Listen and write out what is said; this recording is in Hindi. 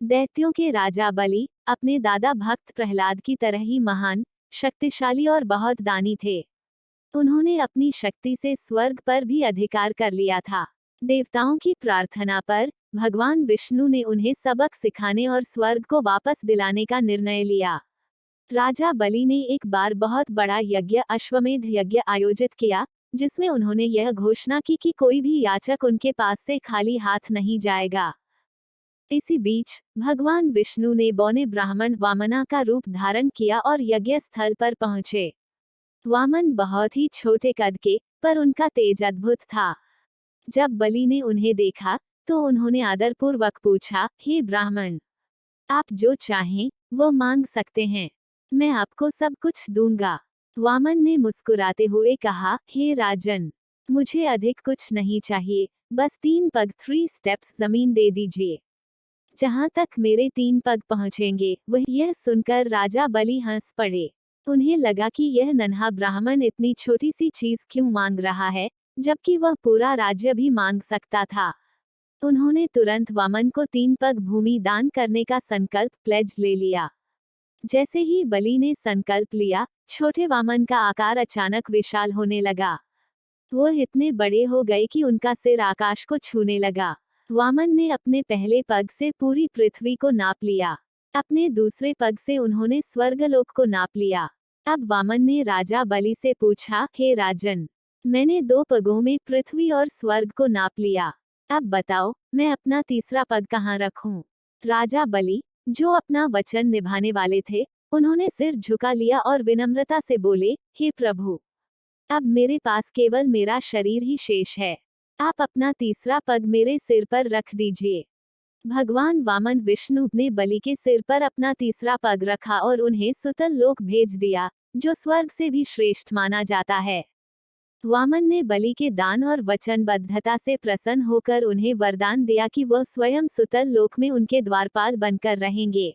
दैत्यों के राजा बलि अपने दादा भक्त प्रहलाद की तरह ही महान, शक्तिशाली और बहुत दानी थे। उन्होंने अपनी शक्ति से स्वर्ग पर भी अधिकार कर लिया था। देवताओं की प्रार्थना पर भगवान विष्णु ने उन्हें सबक सिखाने और स्वर्ग को वापस दिलाने का निर्णय लिया। राजा बलि ने एक बार बहुत बड़ा यज्ञ, अश्वमेध यज्ञ आयोजित किया, जिसमें उन्होंने यह घोषणा की कि कोई भी याचक उनके पास से खाली हाथ नहीं जाएगा। इसी बीच भगवान विष्णु ने बौने ब्राह्मण वामना का रूप धारण किया और यज्ञ स्थल पर पहुंचे। वामन बहुत ही छोटे कद के, पर उनका तेज अद्भुत था। जब बलि ने उन्हें देखा तो उन्होंने आदरपूर्वक पूछा, हे ब्राह्मण, आप जो चाहें वो मांग सकते हैं, मैं आपको सब कुछ दूंगा। वामन ने मुस्कुराते हुए कहा, हे राजन, मुझे अधिक कुछ नहीं चाहिए, बस 3 पग 3 स्टेप्स जमीन दे दीजिए। जहां तक मेरे 3 पग पहुंचेंगे वह। यह सुनकर राजा बलि हंस पड़े। उन्हें लगा कि यह नन्हा ब्राह्मण इतनी छोटी सी चीज क्यों मांग रहा है, जबकि वह पूरा राज्य भी मांग सकता था। उन्होंने तुरंत वामन को 3 पग भूमि दान करने का संकल्प प्लेज ले लिया। जैसे ही बलि ने संकल्प लिया, छोटे वामन का आकार अचानक विशाल होने लगा। वो इतने बड़े हो गए कि उनका सिर आकाश को छूने लगा। वामन ने अपने पहले पग से पूरी पृथ्वी को नाप लिया। अपने दूसरे पग से उन्होंने स्वर्गलोक को नाप लिया। अब वामन ने राजा बलि से पूछा, हे राजन, मैंने 2 पगों में पृथ्वी और स्वर्ग को नाप लिया। अब बताओ, मैं अपना तीसरा पग कहाँ रखूं? राजा बलि, जो अपना वचन निभाने वाले थे, उन्होंने सिर झुका लिया और विनम्रता से बोले, हे प्रभु, अब मेरे पास केवल मेरा शरीर ही शेष है। आप अपना तीसरा पग मेरे सिर पर रख दीजिए। भगवान वामन विष्णु ने बलि के सिर पर अपना तीसरा पग रखा और उन्हें सुतल लोक भेज दिया, जो स्वर्ग से भी श्रेष्ठ माना जाता है। वामन ने बलि के दान और वचनबद्धता से प्रसन्न होकर उन्हें वरदान दिया कि वह स्वयं सुतल लोक में उनके द्वारपाल बनकर रहेंगे।